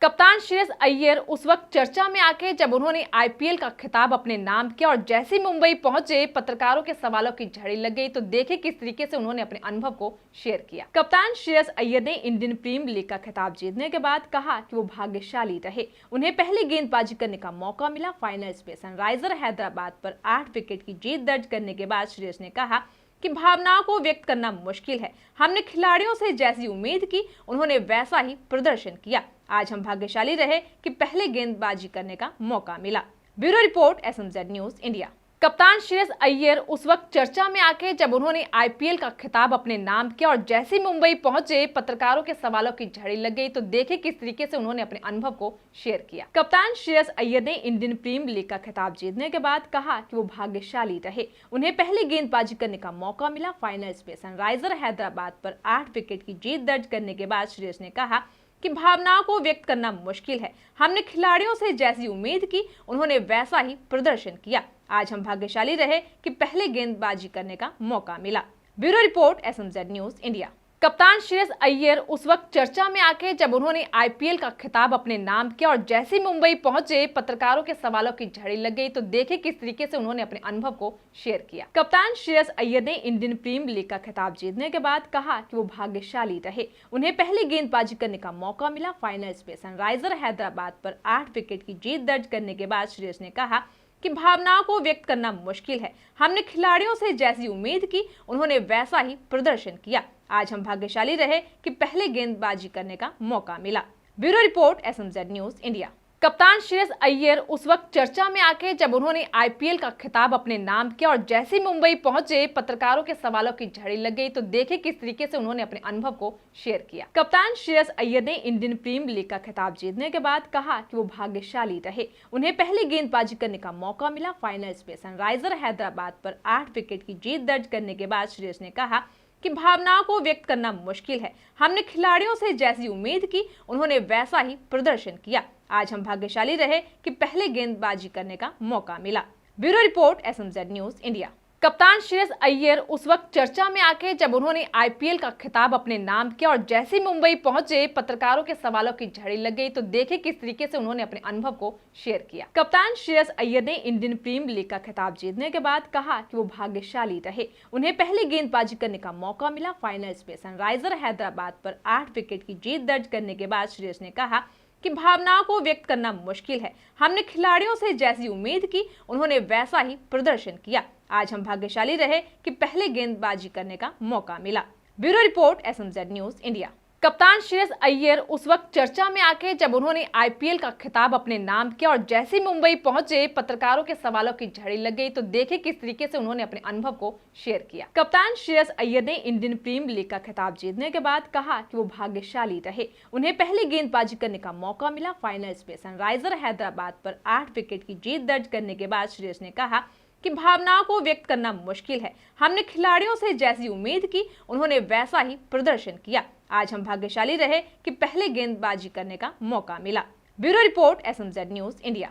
कप्तान श्रेयस अय्यर उस वक्त चर्चा में आके जब उन्होंने आईपीएल का खिताब अपने नाम किया और जैसे मुंबई पहुंचे पत्रकारों के सवालों की झड़ी लग गई। तो देखे किस तरीके से उन्होंने अपने अनुभव को शेयर किया। कप्तान श्रेयस अय्यर ने इंडियन प्रीमियर लीग का खिताब जीतने के बाद कहा कि वो भाग्यशाली रहे, उन्हें पहले गेंदबाजी करने का मौका मिला। फाइनल्स में सनराइजर हैदराबाद पर 8 विकेट की जीत दर्ज करने के बाद श्रेयस ने कहा कि भावनाओं को व्यक्त करना मुश्किल है। हमने खिलाड़ियों से जैसी उम्मीद की, उन्होंने वैसा ही प्रदर्शन किया। आज हम भाग्यशाली रहे कि पहले गेंदबाजी करने का मौका मिला। Bureau report, SMZ news India. कप्तान श्रेयस अय्यर उस वक्त चर्चा में आके जब उन्होंने आईपीएल का खिताब अपने नाम किया और जैसे मुंबई पहुंचे पत्रकारों के सवालों की झड़ी लग गई। तो देखे किस तरीके से उन्होंने अपने अनुभव को शेयर किया। कप्तान श्रेयस अय्यर ने इंडियन प्रीमियर लीग का खिताब जीतने के बाद कहा कि वो भाग्यशाली रहे, उन्हें पहले गेंदबाजी करने का मौका मिला। फाइनल्स में सनराइजर हैदराबाद पर 8 विकेट की जीत दर्ज करने के बाद श्रेयस ने कहा कि भावनाओं को व्यक्त करना मुश्किल है। हमने खिलाड़ियों से जैसी उम्मीद की, उन्होंने वैसा ही प्रदर्शन किया। आज हम भाग्यशाली रहे कि पहले गेंदबाजी करने का मौका मिला। Bureau report, SMZ news India. कप्तान श्रेयस अय्यर उस वक्त चर्चा में आके जब उन्होंने आईपीएल का खिताब अपने नाम किया और जैसे मुंबई पहुंचे पत्रकारों के सवालों की झड़ी लग गई। तो देखे किस तरीके से उन्होंने अपने अनुभव को शेयर किया। कप्तान श्रेयस अय्यर ने इंडियन प्रीमियर लीग का खिताब जीतने के बाद कहा कि वो भाग्यशाली रहे, उन्हें पहले गेंदबाजी करने का मौका मिला। फाइनल्स में सनराइजर हैदराबाद पर 8 विकेट की जीत दर्ज करने के बाद श्रेयस ने कहा कि भावनाओं को व्यक्त करना मुश्किल है। हमने खिलाड़ियों से जैसी उम्मीद की, उन्होंने वैसा ही प्रदर्शन किया। आज हम भाग्यशाली रहे कि पहले गेंदबाजी करने का मौका मिला। Bureau report, SMZ news India. कप्तान श्रेयस अय्यर उस वक्त चर्चा में आके जब उन्होंने आईपीएल का खिताब अपने नाम किया और जैसे मुंबई पहुंचे पत्रकारों के सवालों की झड़ी लग गई। तो देखे किस तरीके से उन्होंने अपने अनुभव को शेयर किया। कप्तान श्रेयस अय्यर ने इंडियन प्रीमियर लीग का खिताब जीतने के बाद कहा कि वो भाग्यशाली रहे, उन्हें पहले गेंदबाजी करने का मौका मिला। फाइनल्स में सनराइजर हैदराबाद पर 8 विकेट की जीत दर्ज करने के बाद श्रेयस ने कहा कि भावनाओं को व्यक्त करना मुश्किल है। हमने खिलाड़ियों से जैसी उम्मीद की, उन्होंने वैसा ही प्रदर्शन किया। आज हम भाग्यशाली रहे कि पहले गेंदबाजी करने का मौका मिला। Bureau report, SMZ news India. कप्तान श्रेयस अय्यर उस वक्त चर्चा में आके जब उन्होंने आईपीएल का खिताब अपने नाम किया और जैसे मुंबई पहुंचे पत्रकारों के सवालों की झड़ी लग गई। तो देखे किस तरीके से उन्होंने अपने अनुभव को शेयर किया। कप्तान श्रेयस अय्यर ने इंडियन प्रीमियर लीग का खिताब जीतने के बाद कहा कि वो भाग्यशाली रहे, उन्हें पहले गेंदबाजी करने का मौका मिला। फाइनल्स में सनराइजर हैदराबाद पर 8 विकेट की जीत दर्ज करने के बाद श्रेयस ने कहा कि भावनाओं को व्यक्त करना मुश्किल है। हमने खिलाड़ियों से जैसी उम्मीद की, उन्होंने वैसा ही प्रदर्शन किया। आज हम भाग्यशाली रहे कि पहले गेंदबाजी करने का मौका मिला। Bureau report, SMZ news India. कप्तान श्रेयस अय्यर उस वक्त चर्चा में आके जब उन्होंने आईपीएल का खिताब अपने नाम किया और जैसे मुंबई पहुंचे पत्रकारों के सवालों की झड़ी लग गई। तो देखे किस तरीके से उन्होंने अपने अनुभव को शेयर किया। कप्तान श्रेयस अय्यर ने इंडियन प्रीमियर लीग का खिताब जीतने के बाद कहा कि वो भाग्यशाली रहे, उन्हें पहले गेंदबाजी करने का मौका मिला। फाइनल्स में सनराइजर हैदराबाद पर 8 विकेट की जीत दर्ज करने के बाद श्रेयस ने कहा कि भावनाओं को व्यक्त करना मुश्किल है। हमने खिलाड़ियों से जैसी उम्मीद की, उन्होंने वैसा ही प्रदर्शन किया। आज हम भाग्यशाली रहे कि पहले गेंदबाजी करने का मौका मिला। Bureau report, SMZ news India.